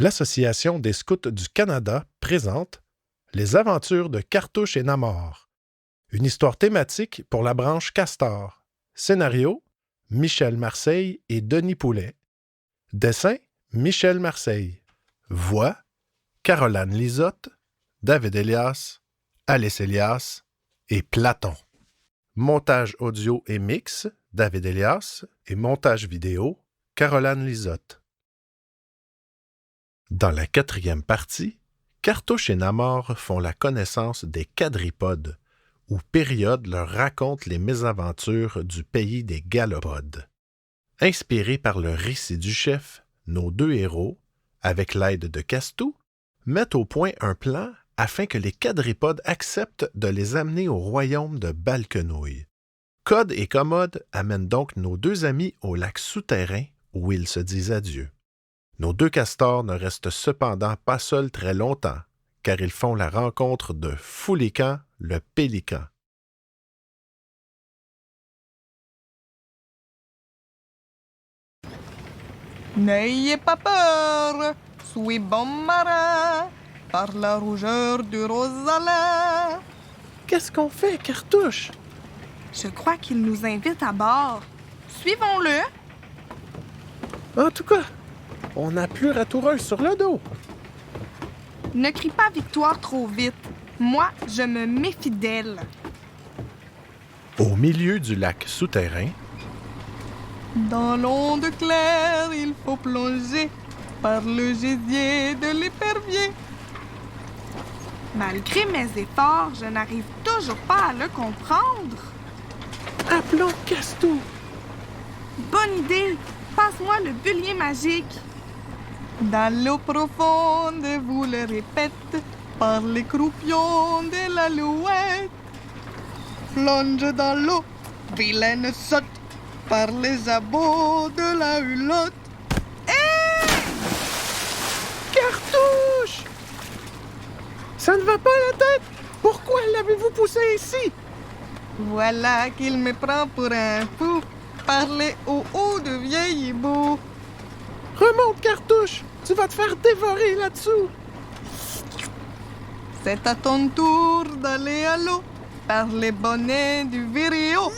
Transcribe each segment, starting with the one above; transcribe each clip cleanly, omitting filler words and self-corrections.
l'Association des scouts du Canada présente Les aventures de Cartouche et Namor, une histoire thématique pour la branche Castor. Scénario, Michel Marseille et Denis Poulet. Dessin, Michel Marseille. Voix, Caroline Lisotte, David Elias, Alice Elias et Platon. Montage audio et mix, David Elias, et montage vidéo, Caroline Lisotte. Dans la 4e partie, Cartouche et Namor font la connaissance des quadripodes, où Période leur raconte les mésaventures du pays des Galopodes. Inspirés par le récit du chef, nos deux héros, avec l'aide de Castou, mettent au point un plan afin que les quadripodes acceptent de les amener au royaume de Balquenouille. Code et Commode amènent donc nos deux amis au lac souterrain où ils se disent adieu. Nos deux castors ne restent cependant pas seuls très longtemps, car ils font la rencontre de Foulican, le pélican. N'ayez pas peur, soyez bon marin, par la rougeur du rosalat. Qu'est-ce qu'on fait, Cartouche? Je crois qu'il nous invite à bord. Suivons-le. En tout cas, on n'a plus Ratoureuse sur le dos. Ne crie pas victoire trop vite. Moi, je me méfie d'elle. Au milieu du lac souterrain, Dans l'onde claire, il faut plonger par le gésier de l'épervier. Malgré mes efforts, je n'arrive toujours pas à le comprendre. appelons Castou. Bonne idée! Passe-moi le bulier magique. Dans l'eau profonde, vous le répète, par les croupions de l'alouette. Plonge dans l'eau, vilaine sotte, par les abots de la hulotte. Cartouche! Ça ne va pas la tête? Pourquoi l'avez-vous poussé ici? Voilà qu'il me prend pour un fou. Parler au haut de vieil hibou. Remonte, Cartouche! Tu vas te faire dévorer là-dessous! C'est à ton tour d'aller à l'eau par les bonnets du virio.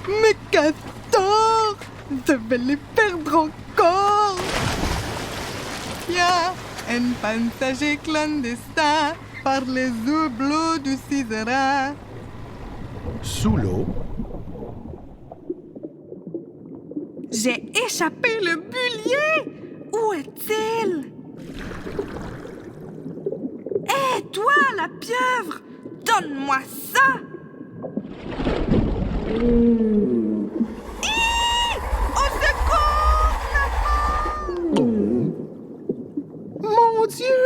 Mais Castor, je vais les perdre encore. Tiens, un passager clandestin par les yeux bleus du Cizerin. Sous l'eau, J'ai échappé le bulier! Où est-il? Hé, toi, la pieuvre! Donne-moi ça! Hi! Au secours, maman! mon Dieu!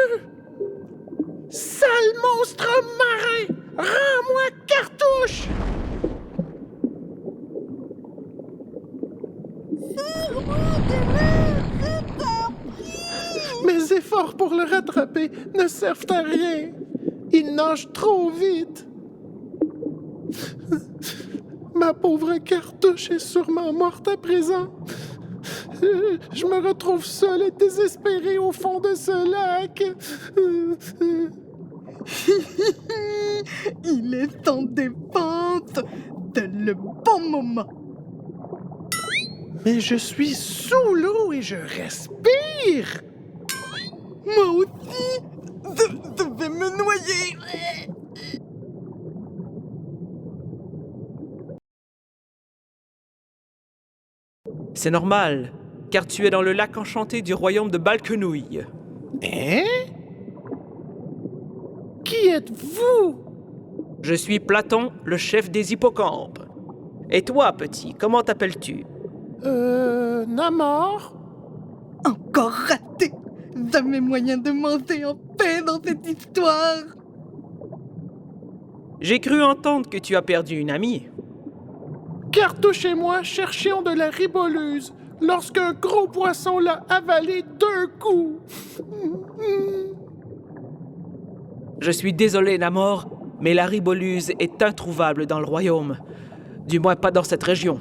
Sale monstre marin! Rends-moi Cartouche! Mes efforts pour le rattraper ne servent à rien. Il nage trop vite. Ma pauvre Cartouche est sûrement morte à présent. Je me retrouve seul et désespéré au fond de ce lac. Il est en défense de le bon moment. Mais je suis sous l'eau et je respire. Moi aussi, je vais me noyer. C'est normal, car tu es dans le lac enchanté du royaume de Balquenouille. Hein? Qui êtes-vous? Je suis Platon, le chef des hippocampes. Et toi, petit, comment t'appelles-tu? Namor? Encore raté. Jamais moyen de manger en paix dans cette histoire. J'ai cru entendre que tu as perdu une amie. Cartouche et moi cherchions de la riboleuse lorsqu'un gros poisson l'a avalé d'un coup. Je suis désolé, Namor, mais la riboluse est introuvable dans le royaume. Du moins pas dans cette région.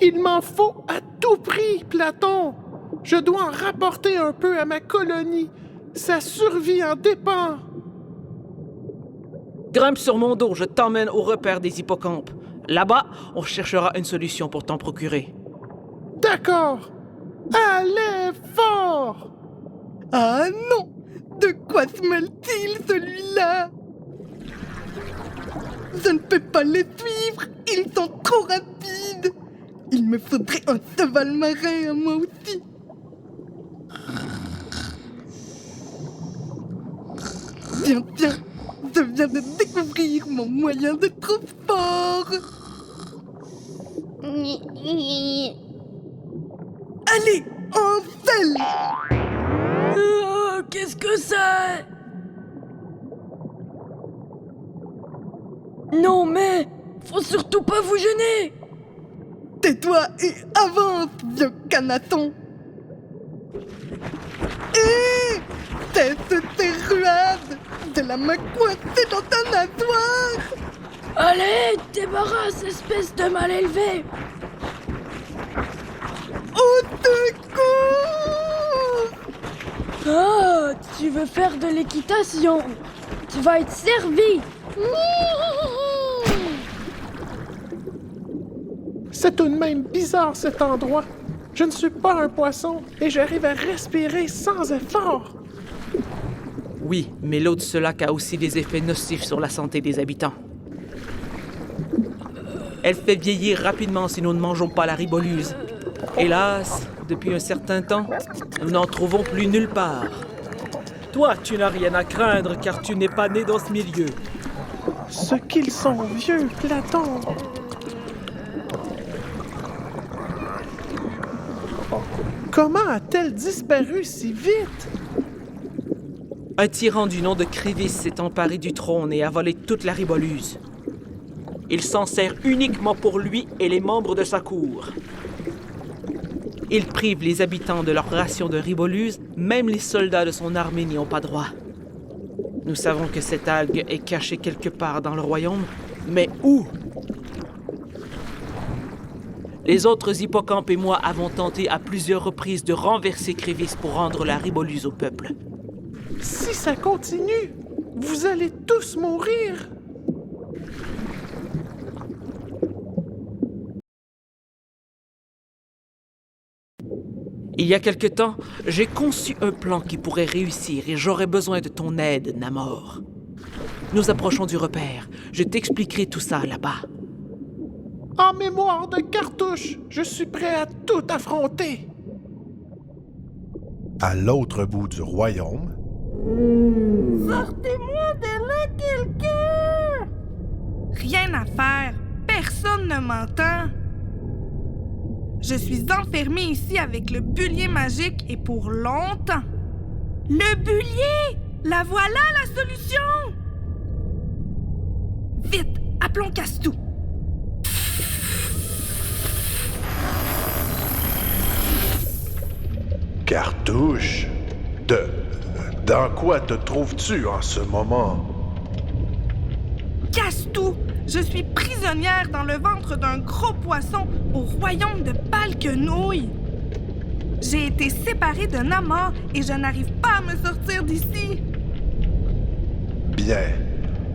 Il m'en faut à tout prix, Platon. Je dois en rapporter un peu à ma colonie. Sa survie en dépend. Grimpe sur mon dos, je t'emmène au repère des hippocampes. Là-bas, on cherchera une solution pour t'en procurer. D'accord. Allez fort! Ah non! De quoi se mêle-t-il, celui-là? Je ne peux pas les suivre, ils sont trop rapides. Il me faudrait un cheval marin à moi aussi. Tiens, je viens de découvrir mon moyen de transport. Allez, en selle! Qu'est-ce que c'est? Non mais, faut surtout pas vous gêner! Tais-toi et avance, vieux canasson! Hé! Cesse tes ruades! De la main coincée dans ta nageoire! Allez, débarrasse, espèce de mal élevé! Au secours! Ah, tu veux faire de l'équitation? Tu vas être servi! C'est tout de même bizarre cet endroit. Je ne suis pas un poisson et j'arrive à respirer sans effort. Oui, mais l'eau de ce lac a aussi des effets nocifs sur la santé des habitants. Elle fait vieillir rapidement si nous ne mangeons pas la riboluse. Hélas, depuis un certain temps, nous n'en trouvons plus nulle part. Toi, tu n'as rien à craindre car tu n'es pas né dans ce milieu. Ce qu'ils sont vieux, Platon. Comment a-t-elle disparu si vite? Un tyran du nom de Crévis s'est emparé du trône et a volé toute la riboluse. Il s'en sert uniquement pour lui et les membres de sa cour. Il prive les habitants de leur ration de riboluse, même les soldats de son armée n'y ont pas droit. Nous savons que cette algue est cachée quelque part dans le royaume, mais où? Les autres hippocampes et moi avons tenté à plusieurs reprises de renverser Crévis pour rendre la riboluse au peuple. Si ça continue, vous allez tous mourir. Il y a quelque temps, j'ai conçu un plan qui pourrait réussir et j'aurais besoin de ton aide, Namor. Nous approchons du repère. Je t'expliquerai tout ça là-bas. En mémoire de Cartouche, je suis prêt à tout affronter. À l'autre bout du royaume... Sortez-moi de là, quelqu'un! Rien à faire. Personne ne m'entend. Je suis enfermée ici avec le bullier magique et pour longtemps. Le bullier! La voilà, la solution! Vite, appelons Castou. Cartouche? Dans quoi te trouves-tu en ce moment? Castou! Je suis prisonnière dans le ventre d'un gros poisson au royaume de Palquenouille. J'ai été séparée de Namor et je n'arrive pas à me sortir d'ici. Bien.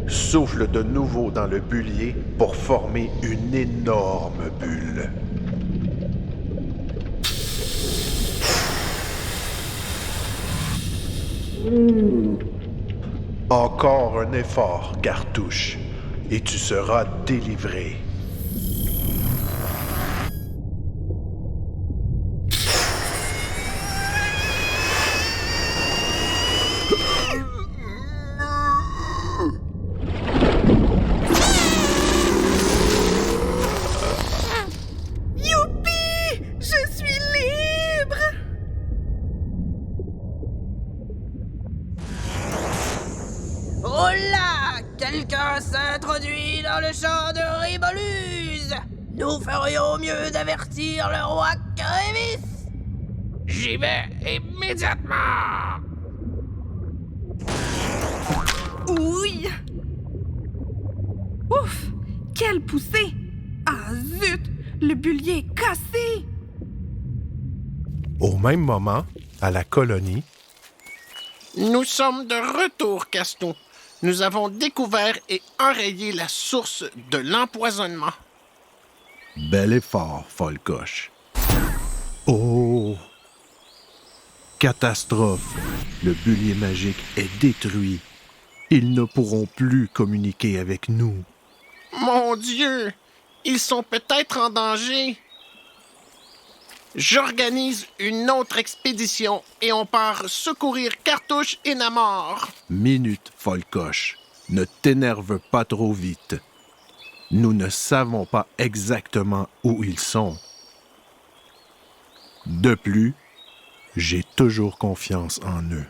Souffle de nouveau dans le bullier pour former une énorme bulle. Encore un effort, Cartouche, et tu seras délivré. Youpi! Je suis libre! Oh là! Quelqu'un s'introduit dans le champ de Riboluse! Nous ferions mieux d'avertir le roi Crévis! J'y vais immédiatement! Oui! Ouf! quelle poussée! Ah zut! Le bullier est cassé! Au même moment, à la colonie, Nous sommes de retour, Castou. Nous avons découvert et enrayé la source de l'empoisonnement. bel effort, Folcoche. Oh! Catastrophe! Le bullier magique est détruit. Ils ne pourront plus communiquer avec nous. Mon Dieu! Ils sont peut-être en danger. J'organise une autre expédition et on part secourir Cartouche et Namor. Minute, Folcoche. Ne t'énerve pas trop vite. Nous ne savons pas exactement où ils sont. De plus, j'ai toujours confiance en eux.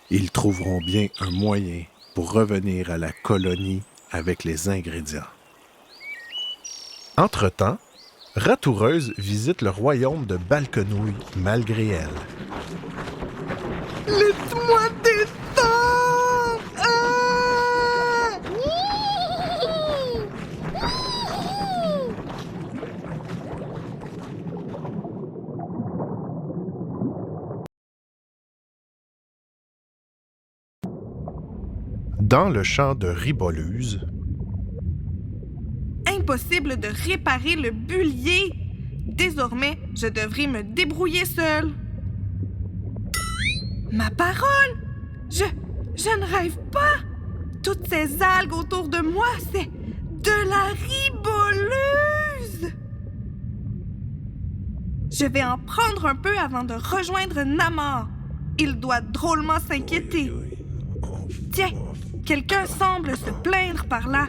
Ils trouveront bien un moyen pour revenir à la colonie avec les ingrédients. Entre-temps, Ratoureuse visite le royaume de Balquenouille malgré elle. Laisse-moi descendre! Ah! Dans le champ de Riboluse, Impossible de réparer le bullier! Désormais, je devrais me débrouiller seule. Ma parole! Je ne rêve pas! Toutes ces algues autour de moi, c'est de la riboluse! Je vais en prendre un peu avant de rejoindre Namor. Il doit drôlement s'inquiéter. Tiens, quelqu'un semble se plaindre par là.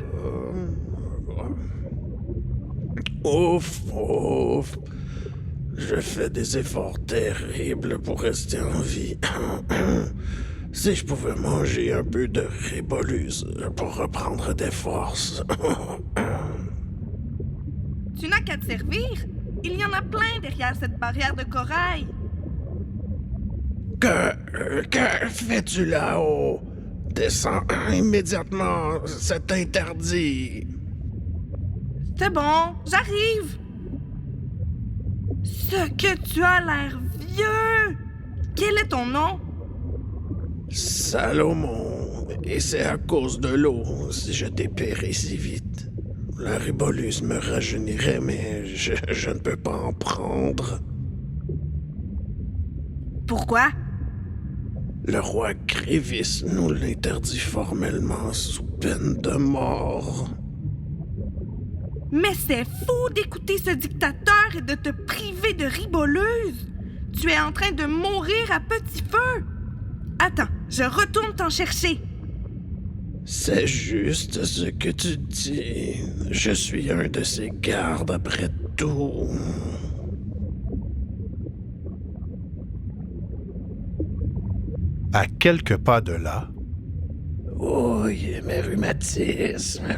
Ouf, ouf. Je fais des efforts terribles pour rester en vie. Si je pouvais manger un peu de riboluse pour reprendre des forces. Tu n'as qu'à te servir. Il y en a plein derrière cette barrière de corail. Que fais-tu là-haut? Descends immédiatement, c'est interdit. C'est bon, j'arrive. Ce que tu as l'air vieux. Quel est ton nom? Salomon, et c'est à cause de l'eau si je dépéris si vite. La riboluse me rajeunirait, mais je ne peux pas en prendre. Pourquoi? Le roi Crévis nous l'interdit formellement sous peine de mort. Mais c'est fou d'écouter ce dictateur et de te priver de riboluse. Tu es en train de mourir à petit feu. Attends, je retourne t'en chercher. C'est juste ce que tu dis. Je suis un de ses gardes après tout. à quelques pas de là, Oui, mes rhumatismes.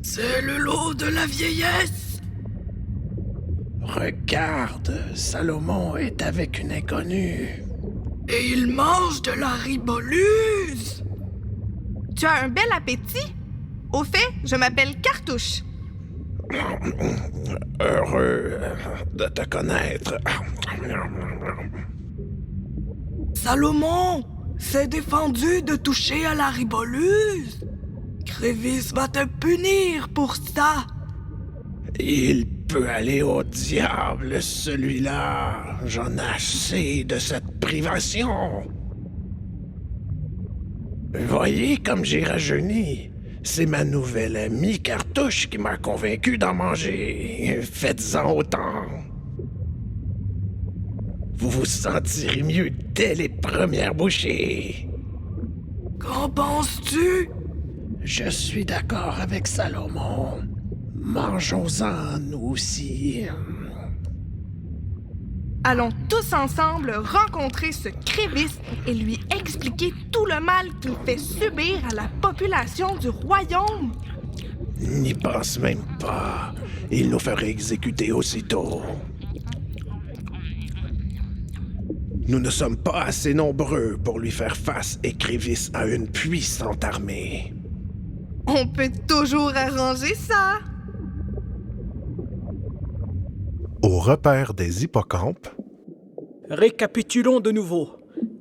C'est le lot de la vieillesse. Regarde, Salomon est avec une inconnue. Et il mange de la riboluse. Tu as un bel appétit? Au fait, je m'appelle Cartouche. Heureux de te connaître. Salomon s'est défendu de toucher à la riboluse. Crévis va te punir pour ça. Il peut aller au diable, celui-là. J'en ai assez de cette privation. Voyez comme j'ai rajeuni. C'est ma nouvelle amie Cartouche qui m'a convaincu d'en manger. Faites-en autant. Vous vous sentirez mieux dès les premières bouchées. Qu'en penses-tu? Je suis d'accord avec Salomon. Mangeons-en, nous aussi. Allons tous ensemble rencontrer ce Crévis et lui expliquer tout le mal qu'il fait subir à la population du royaume. N'y pense même pas. Il nous ferait exécuter aussitôt. Nous ne sommes pas assez nombreux pour lui faire face et Crévis a une puissante armée. On peut toujours arranger ça. au repère des hippocampes. Récapitulons de nouveau.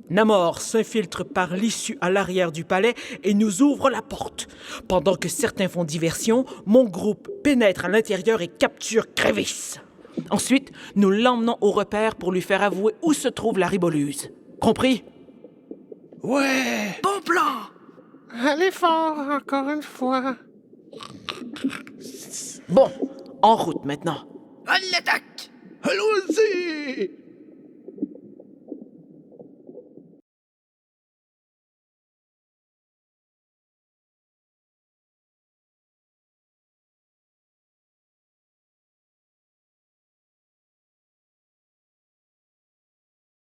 Namor s'infiltre par l'issue à l'arrière du palais et nous ouvre la porte. Pendant que certains font diversion, mon groupe pénètre à l'intérieur et capture Crévis. Ensuite, nous l'emmenons au repère pour lui faire avouer où se trouve la riboluse. Compris? Ouais! Bon plan! Allez fort, encore une fois. Bon, en route maintenant. À l'attaque! Allons-y!